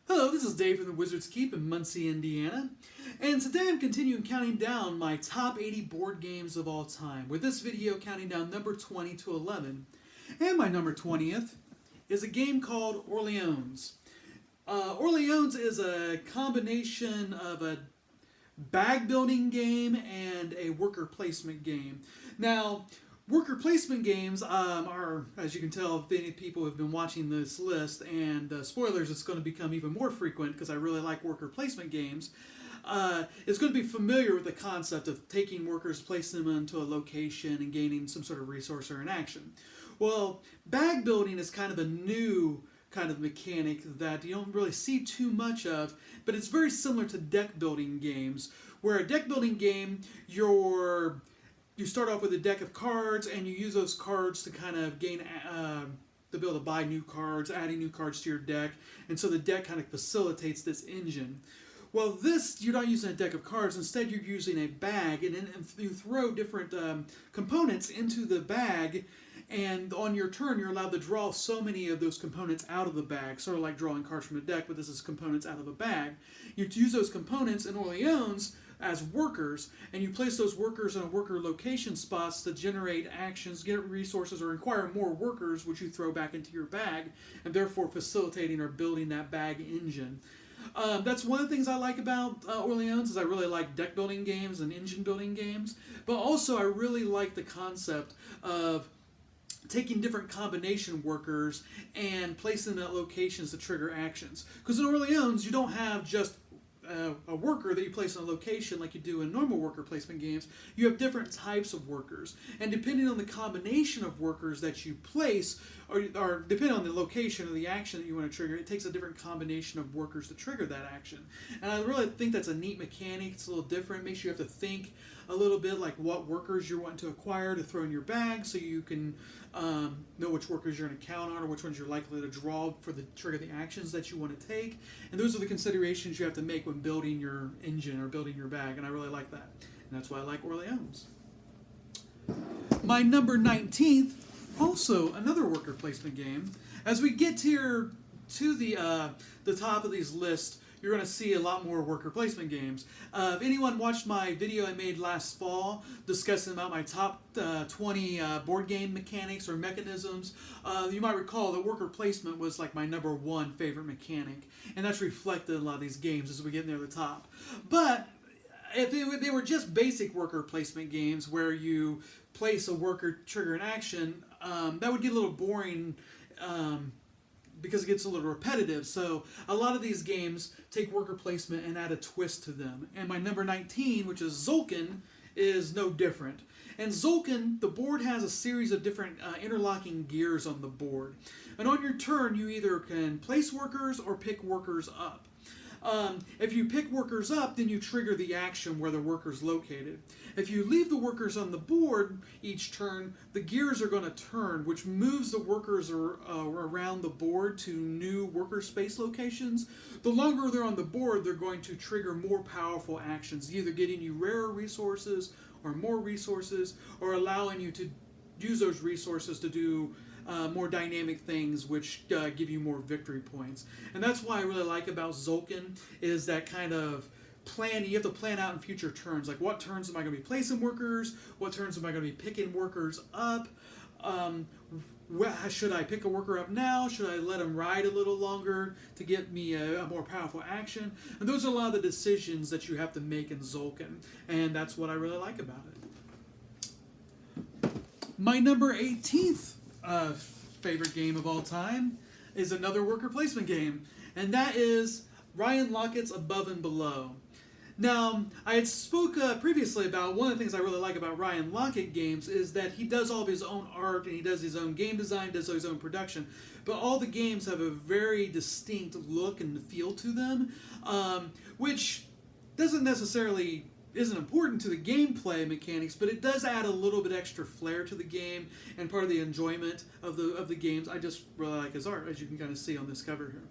Hello, this is Dave from the Wizard's Keep in Muncie, Indiana, and today I'm continuing counting down my top 80 board games of all time, with this video counting down number 20 to 11. And my number 20th is a game called Orleans. Orleans is a combination of a bag building game and a worker placement game. Now, worker placement games are, as you can tell, if any people have been watching this list, and spoilers, it's going to become even more frequent because I really like worker placement games. It's going to be familiar with the concept of taking workers, placing them into a location, and gaining some sort of resource or an action. Well, bag building is kind of a new kind of mechanic that you don't really see too much of, but it's very similar to deck building games, where a deck building game, you start off with a deck of cards, and you use those cards to kind of gain, to be able to buy new cards, adding new cards to your deck, and so the deck kind of facilitates this engine. Well, this, you're not using a deck of cards, instead you're using a bag, and then you throw different components into the bag, and on your turn you're allowed to draw so many of those components out of the bag, sort of like drawing cards from a deck, but this is components out of a bag. You use those components in Orleans as workers, and you place those workers in worker location spots to generate actions, get resources, or acquire more workers, which you throw back into your bag, and therefore facilitating or building that bag engine. That's one of the things I like about Orleans, is I really like deck building games and engine building games, but also I really like the concept of taking different combination workers and placing them at locations to trigger actions. Because in Orleans, you don't have just a worker that you place on a location like you do in normal worker placement games. You have different types of workers, and depending on the combination of workers that you place, or depending on the location or the action that you want to trigger, it takes a different combination of workers to trigger that action. And I really think that's a neat mechanic. It's a little different. It makes you have to think a little bit like what workers you're wanting to acquire to throw in your bag, so you can know which workers you're going to count on, or which ones you're likely to draw for the trigger the actions that you want to take. And those are the considerations you have to make when building your engine or building your bag, and I really like that. And that's why I like Orleans. My number 19th, also another worker placement game. As we get here to the top of these lists, you're going to see a lot more worker placement games. If anyone watched my video I made last fall discussing about my top 20 board game mechanics or mechanisms, you might recall that worker placement was like my number one favorite mechanic, and that's reflected in a lot of these games as we get near the top. But if they were just basic worker placement games where you place a worker, trigger an action, that would get a little boring, because it gets a little repetitive. So a lot of these games take worker placement and add a twist to them. And my number 19, which is Soakin, is no different. And Soakin, the board has a series of different interlocking gears on the board. And on your turn, you either can place workers or pick workers up. If you pick workers up, then you trigger the action where the worker's located. If you leave the workers on the board each turn, the gears are going to turn, which moves the workers around the board to new worker space locations. The longer they're on the board, they're going to trigger more powerful actions, either getting you rarer resources or more resources, or allowing you to use those resources to do more dynamic things, which give you more victory points. And that's why I really like about Soakin, is that kind of plan. You have to plan out in future turns, like what turns am I going to be placing workers, what turns am I going to be picking workers up, should I pick a worker up now, should I let him ride a little longer to get me a more powerful action. And those are a lot of the decisions that you have to make in Soakin, and that's what I really like about it. My number 18th favorite game of all time is another worker placement game, and that is Ryan Laukatz's Above and Below. Now, I had spoke previously about one of the things I really like about Ryan Laukat games is that he does all of his own art, and he does his own game design, does his own production, but all the games have a very distinct look and feel to them, which doesn't necessarily isn't important to the gameplay mechanics, but it does add a little bit extra flair to the game and part of the enjoyment of the games. I just really like his art, as you can kind of see on this cover here.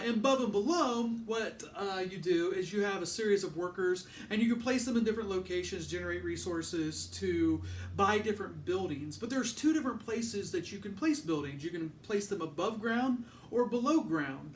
In Above and Below, what you do is you have a series of workers, and you can place them in different locations, generate resources to buy different buildings. But there's two different places that you can place buildings. You can place them above ground or below ground.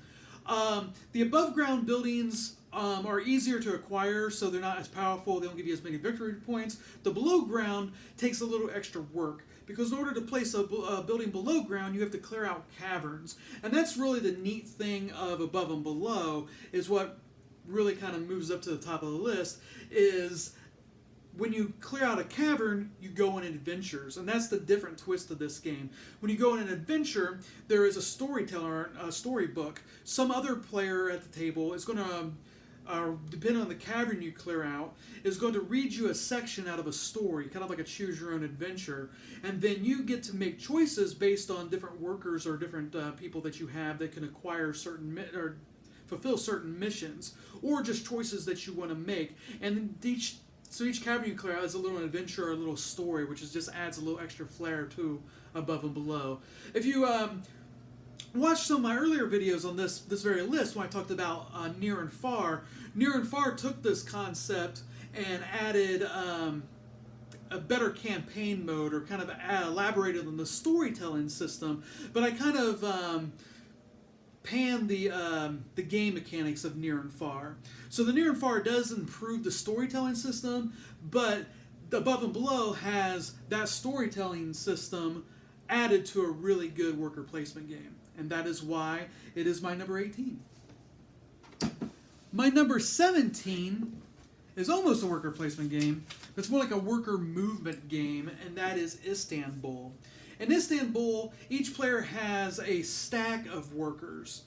The above ground buildings are easier to acquire, so they're not as powerful. They don't give you as many victory points. The below ground takes a little extra work, because in order to place a building below ground, you have to clear out caverns. And that's really the neat thing of above and below, is what really kind of moves up to the top of the list, is when you clear out a cavern, you go on adventures. And that's the different twist of this game. When you go on an adventure, there is a storyteller, a storybook. Some other player at the table is going to, depending on the cavern you clear out, is going to read you a section out of a story, kind of like a choose your own adventure. And then you get to make choices based on different workers or different people that you have that can acquire certain or fulfill certain missions, or just choices that you want to make. And each cavern you clear out is a little adventure or a little story, which just adds a little extra flair to above and below. If you watch some of my earlier videos on this very list, when I talked about near and far took this concept and added a better campaign mode, or kind of elaborated on the storytelling system. But I kind of panned the game mechanics of near and far. So the near and far does improve the storytelling system, but the above and below has that storytelling system added to a really good worker placement game. And that is why it is my number 18. My number 17 is almost a worker placement game. It's more like a worker movement game, and that is Istanbul. In Istanbul, each player has a stack of workers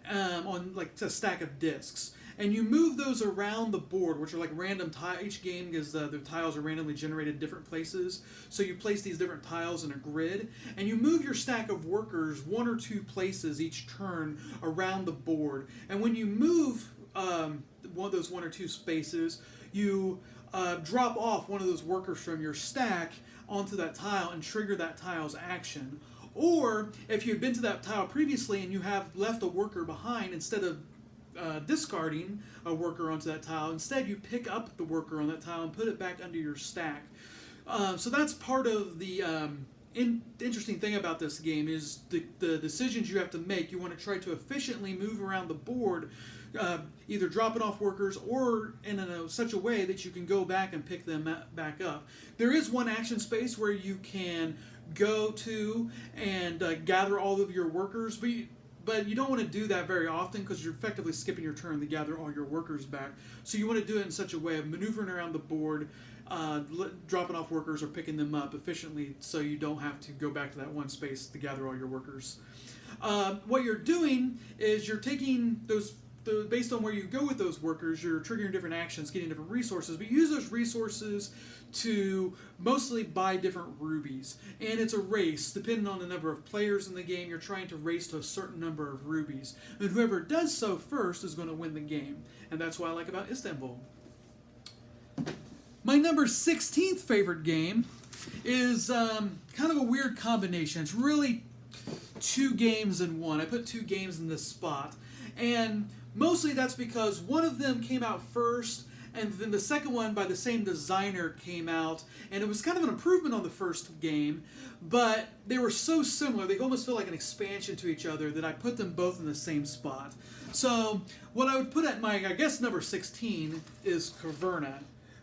on like a stack of discs. And you move those around the board, which are like random tiles. Each game is the tiles are randomly generated in different places. So you place these different tiles in a grid, and you move your stack of workers 1 or 2 places each turn around the board. And when you move one of those 1 or 2 spaces, you drop off one of those workers from your stack onto that tile and trigger that tile's action. Or if you've been to that tile previously and you have left a worker behind, instead of discarding a worker onto that tile, instead you pick up the worker on that tile and put it back under your stack. So that's part of the interesting thing about this game, is the decisions you have to make. You want to try to efficiently move around the board, either dropping off workers or in such a way that you can go back and pick them back up. There is one action space where you can go to and gather all of your workers, but you don't want to do that very often, because you're effectively skipping your turn to gather all your workers back. So you want to do it in such a way of maneuvering around the board, dropping off workers or picking them up efficiently, so you don't have to go back to that one space to gather all your workers. What you're doing is you're taking those, based on where you go with those workers, you're triggering different actions, getting different resources, but you use those resources to mostly buy different rubies. And it's a race. Depending on the number of players in the game, you're trying to race to a certain number of rubies. And whoever does so first is going to win the game. And that's what I like about Istanbul. My number 16th favorite game is kind of a weird combination. It's really 2 games in one. I put 2 games in this spot. And mostly that's because one of them came out first, and then the second one by the same designer came out, and it was kind of an improvement on the first game, but they were so similar, they almost feel like an expansion to each other, that I put them both in the same spot. So what I would put at my, I guess, number 16 is Caverna.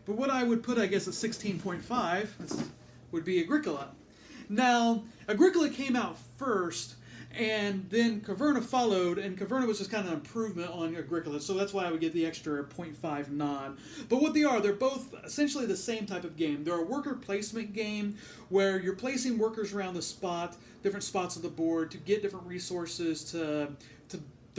But what I would put, I guess, at 16.5 would be Agricola. Now, Agricola came out first, and then Caverna followed, and Caverna was just kind of an improvement on Agricola, so that's why I would get the extra 0.5 nod. But what they are, they're both essentially the same type of game. They're a worker placement game where you're placing workers around the spot, different spots on the board, to get different resources to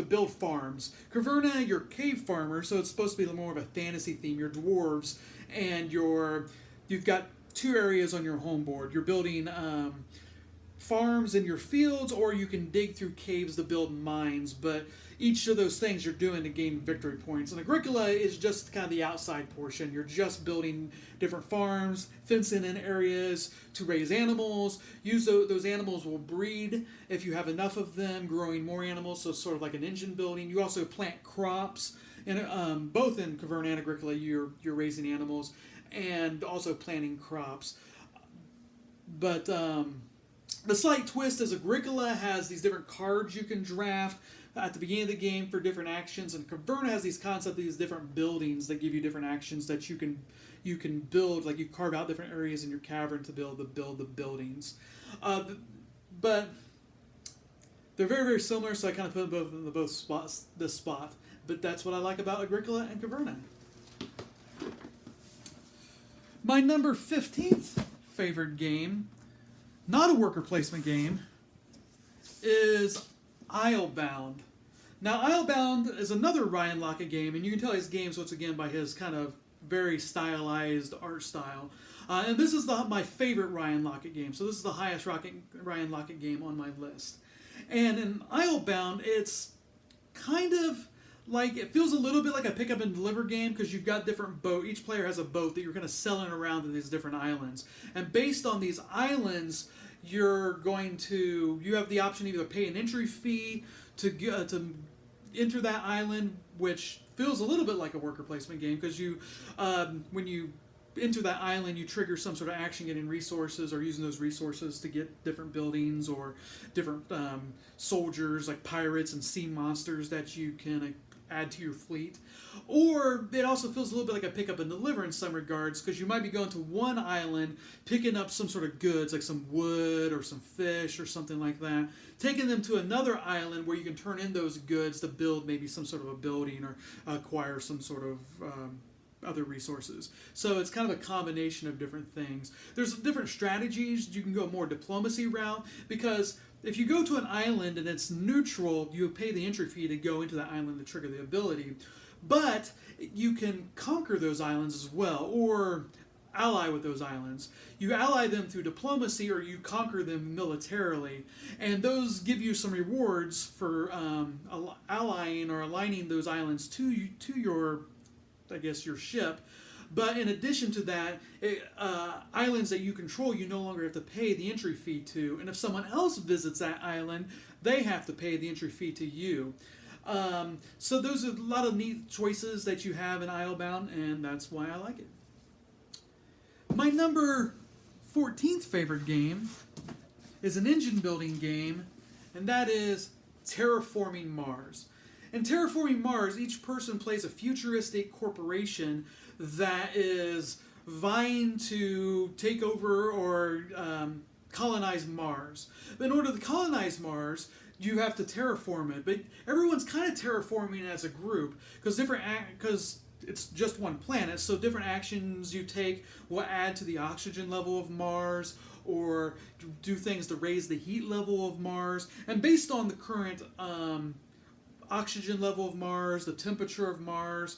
build farms. Caverna, you're cave farmers, so it's supposed to be more of a fantasy theme. You're dwarves, and you've got 2 areas on your home board. You're building farms in your fields, or you can dig through caves to build mines, but each of those things you're doing to gain victory points. And Agricola is just kind of the outside portion. You're just building different farms, fencing in areas to raise animals. Those animals will breed if you have enough of them, growing more animals, so it's sort of like an engine building. You also plant crops, and both in Caverna and Agricola you're raising animals and also planting crops. But the slight twist is Agricola has these different cards you can draft at the beginning of the game for different actions, and Caverna has these concepts, these different buildings that give you different actions that you can build, like you carve out different areas in your cavern to build the buildings. But they're very, very similar, so I kind of put both in both spots this spot. But that's what I like about Agricola and Caverna. My number 15th favorite game, not a worker placement game, is Islebound. Now, Islebound is another Ryan Lochte game, and you can tell his games once again by his kind of very stylized art style. And this is my favorite Ryan Lochte game, so this is the highest Ryan Lochte game on my list. And in Islebound, it's kind of like, it feels a little bit like a pick up and deliver game because you've got different boat. Each player has a boat that you're kind of selling around to these different islands. And based on these islands, you have the option to either pay an entry fee to enter that island, which feels a little bit like a worker placement game because when you enter that island, you trigger some sort of action getting resources or using those resources to get different buildings or different soldiers like pirates and sea monsters that you can add to your fleet. Or it also feels a little bit like a pick up and deliver in some regards because you might be going to one island, picking up some sort of goods like some wood or some fish or something like that, taking them to another island where you can turn in those goods to build maybe some sort of a building or acquire some sort of other resources. So it's kind of a combination of different things. There's different strategies. You can go more diplomacy route because if you go to an island and it's neutral, you pay the entry fee to go into that island to trigger the ability. But you can conquer those islands as well, or ally with those islands. You ally them through diplomacy, or you conquer them militarily, and those give you some rewards for allying or aligning those islands to your, I guess, your ship. But in addition to that, islands that you control, you no longer have to pay the entry fee to. And if someone else visits that island, they have to pay the entry fee to you. So those are a lot of neat choices that you have in Islebound, and that's why I like it. My number 14th favorite game is an engine building game, and that is Terraforming Mars. In Terraforming Mars, each person plays a futuristic corporation that is vying to take over or colonize Mars. But in order to colonize Mars, you have to terraform it. But everyone's kind of terraforming as a group because it's just one planet. So different actions you take will add to the oxygen level of Mars or do things to raise the heat level of Mars. And based on the current oxygen level of Mars, the temperature of Mars,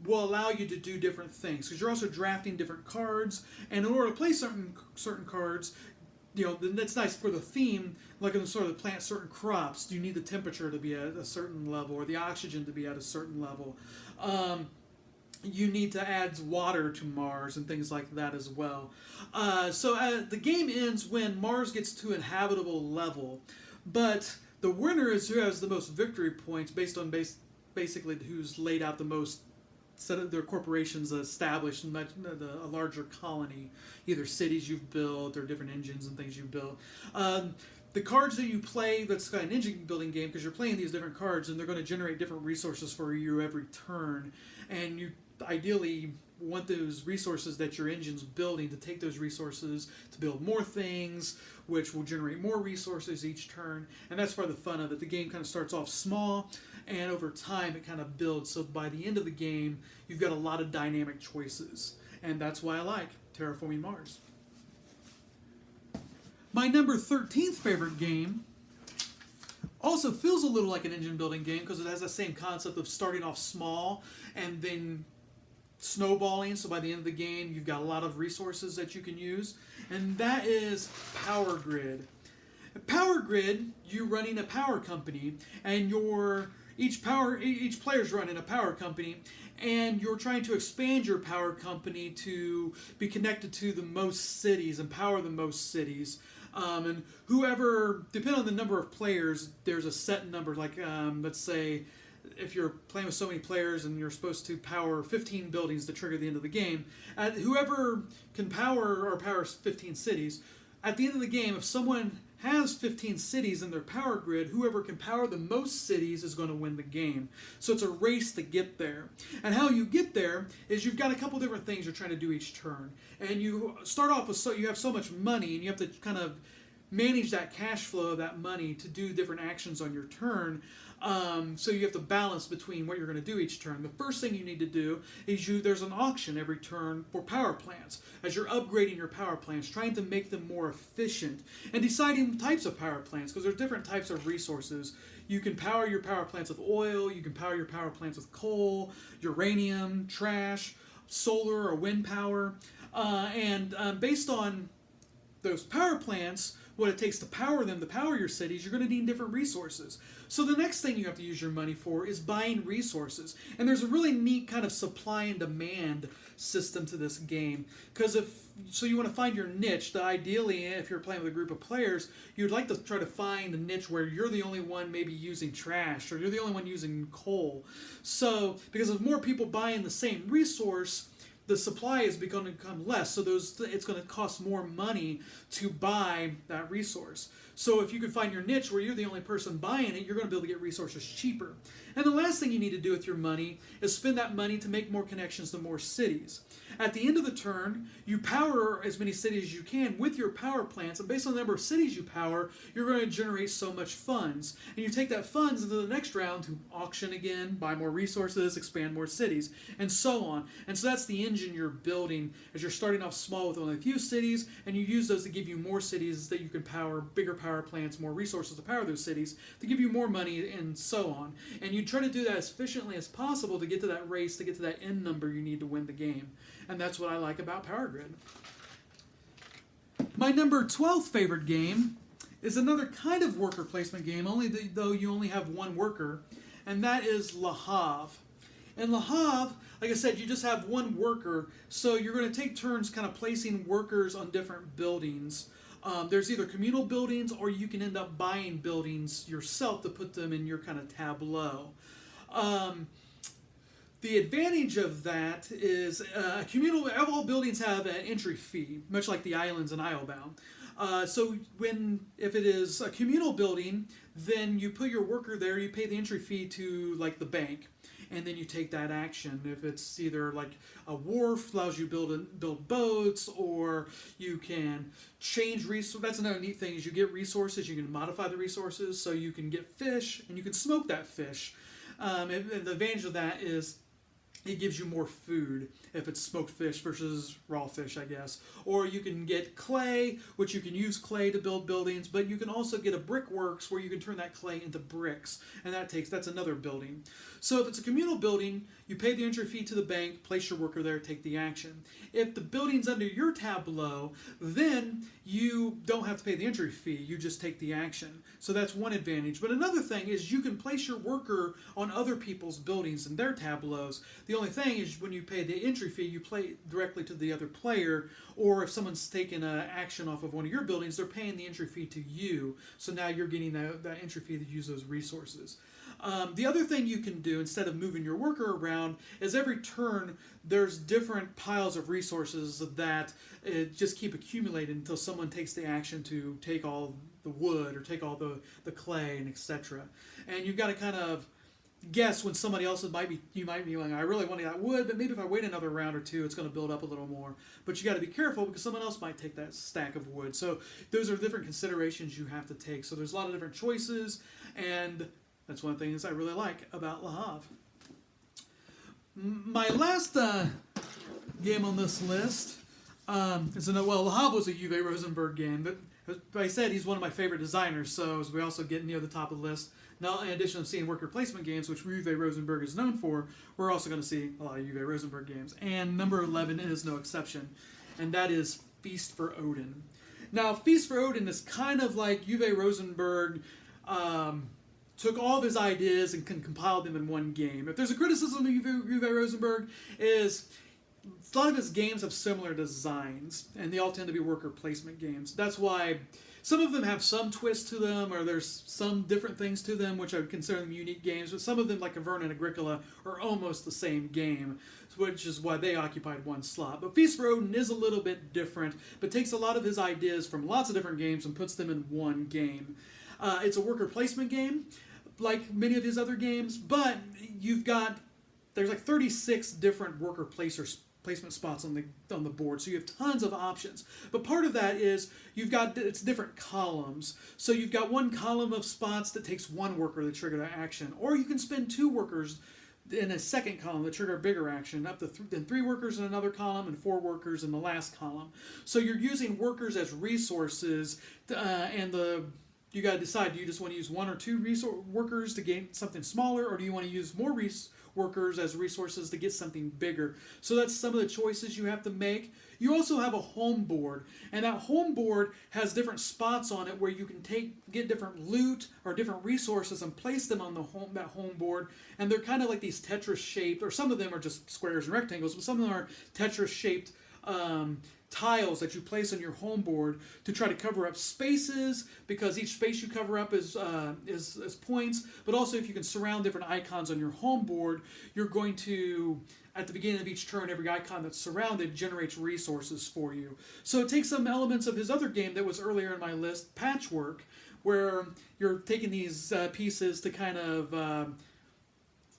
will allow you to do different things because you're also drafting different cards, and in order to play certain cards, that's nice for the theme, like in the sort of plant certain crops, you need the temperature to be at a certain level or the oxygen to be at a certain level. You need to add water to Mars and things like that as well. So the game ends when Mars gets to an habitable level, but the winner is who has the most victory points based on basically who's laid out the most set of their corporations established a larger colony, either cities you've built or different engines and things you've built. The cards that you play, that's kind of an engine building game because you're playing these different cards and they're going to generate different resources for you every turn, and you ideally want those resources that your engine's building to take those resources to build more things, which will generate more resources each turn, and that's part of the fun of it. The game kind of starts off small, and over time it kind of builds, so by the end of the game you've got a lot of dynamic choices, and that's why I like Terraforming Mars. My number 13th favorite game also feels a little like an engine building game because it has the same concept of starting off small and then snowballing, so by the end of the game you've got a lot of resources that you can use, and that is Power Grid. Power Grid, you're running a power company, and each player's running a power company, and you're trying to expand your power company to be connected to the most cities and power the most cities. And whoever, depending on the number of players, there's a set number, like let's say if you're playing with so many players and you're supposed to power 15 buildings to trigger the end of the game, whoever can power 15 cities, at the end of the game, if someone has 15 cities in their power grid, whoever can power the most cities is going to win the game. So it's a race to get there. And how you get there is you've got a couple different things you're trying to do each turn. And you start off with, you have so much money, and you have to kind of manage that cash flow of that money to do different actions on your turn. So you have to balance between what you're going to do each turn. The first thing you need to do is there's an auction every turn for power plants. As you're upgrading your power plants, trying to make them more efficient, and deciding types of power plants, because there's different types of resources. You can power your power plants with oil, you can power your power plants with coal, uranium, trash, solar or wind power, and based on those power plants, what it takes to power them, to power your cities, you're going to need different resources. So the next thing you have to use your money for is buying resources. And there's a really neat kind of supply and demand system to this game. Because you want to find your niche. Ideally, if you're playing with a group of players, you'd like to try to find a niche where you're the only one maybe using trash, or you're the only one using coal. So, because of more people buying the same resource, the supply is going to become less, so it's going to cost more money to buy that resource. So if you can find your niche where you're the only person buying it, you're going to be able to get resources cheaper. And the last thing you need to do with your money is spend that money to make more connections to more cities. At the end of the turn, you power as many cities as you can with your power plants, and based on the number of cities you power, you're going to generate so much funds. And you take that funds into the next round to auction again, buy more resources, expand more cities, and so on. And so that's the engine you're building as you're starting off small with only a few cities, and you use those to give you more cities that you can power, bigger power plants, more resources to power those cities, to give you more money, and so on. And you try to do that as efficiently as possible to get to that race, to get to that end number you need to win the game. And that's what I like about Power Grid. My number 12 favorite game is another kind of worker placement game, though you only have one worker, and that is Lahav. In Lahav, like I said, you just have one worker, so you're going to take turns kind of placing workers on different buildings. There's either communal buildings, or you can end up buying buildings yourself to put them in your kind of tableau. The advantage of that is all buildings have an entry fee, much like the islands in Islebound. So if it is a communal building, then you put your worker there, you pay the entry fee to like the bank, and then you take that action. If it's either like a wharf, allows you to build boats, or you can change resources. That's another neat thing, is you get resources, you can modify the resources, so you can get fish, and you can smoke that fish. And the advantage of that is it gives you more food if it's smoked fish versus raw fish, I guess. Or you can get clay, which you can use clay to build buildings, but you can also get a brickworks where you can turn that clay into bricks, and that's another building. So if it's a communal building, you pay the entry fee to the bank, place your worker there, take the action. If the building's under your tableau, then you don't have to pay the entry fee, you just take the action. So that's one advantage. But another thing is you can place your worker on other people's buildings and their tableaus. The only thing is when you pay the entry fee, you play directly to the other player, or if someone's taken an action off of one of your buildings, they're paying the entry fee to you. So now you're getting that entry fee to use those resources. The other thing you can do, instead of moving your worker around, is every turn there's different piles of resources that just keep accumulating until someone takes the action to take all the wood or take all the clay and etc. And you've got to kind of guess when somebody else you might be like, I really want that wood, but maybe if I wait another round or two, it's going to build up a little more. But you got to be careful because someone else might take that stack of wood. So those are different considerations you have to take. So there's a lot of different choices, and that's one of the things I really like about Lahav. My last game on this list Lahav was a Uwe Rosenberg game, but I said he's one of my favorite designers, so as we also get near the top of the list. Now, in addition to seeing worker placement games, which Uwe Rosenberg is known for, we're also going to see a lot of Uwe Rosenberg games. And number 11 is no exception, and that is Feast for Odin. Now, Feast for Odin is kind of like Uwe Rosenberg took all of his ideas and compiled them in one game. If there's a criticism of Uwe Rosenberg, is a lot of his games have similar designs, and they all tend to be worker placement games. That's why Some of them have some twist to them, or there's some different things to them, which I would consider them unique games. But some of them, like Avern and Agricola, are almost the same game, which is why they occupied one slot. But Feast for Odin is a little bit different, but takes a lot of his ideas from lots of different games and puts them in one game. It's a worker placement game, like many of his other games, but there's like 36 different worker placement spots on the board, so you have tons of options. But part of that is it's different columns. So you've got one column of spots that takes one worker to trigger that action, or you can spend 2 workers in a second column to trigger a bigger action, up to then 3 workers in another column and 4 workers in the last column. So you're using workers as resources, you got to decide, do you just want to use 1 or 2 workers to gain something smaller, or do you want to use more workers as resources to get something bigger? So that's some of the choices you have to make. You also have a home board, and that home board has different spots on it where you can get different loot or different resources and place them on that home board, and they're kind of like these Tetris shaped, or some of them are just squares and rectangles, but some of them are Tetris shaped tiles that you place on your home board to try to cover up spaces, because each space you cover up is points. But also, if you can surround different icons on your home board, you're going to, at the beginning of each turn, every icon that's surrounded generates resources for you. So it takes some elements of his other game that was earlier in my list, Patchwork, where you're taking these pieces to kind of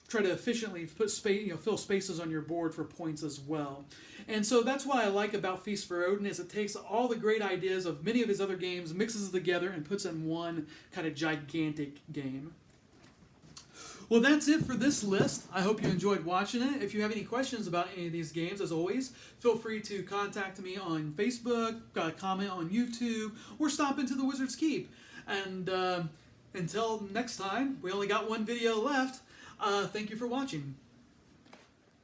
try to efficiently fill spaces on your board for points as well. And so that's what I like about Feast for Odin, is it takes all the great ideas of many of his other games, mixes it together, and puts in one kind of gigantic game. Well, that's it for this list. I hope you enjoyed watching it. If you have any questions about any of these games, as always, feel free to contact me on Facebook, comment on YouTube, or stop into the Wizard's Keep. And until next time, we only got one video left. Thank you for watching.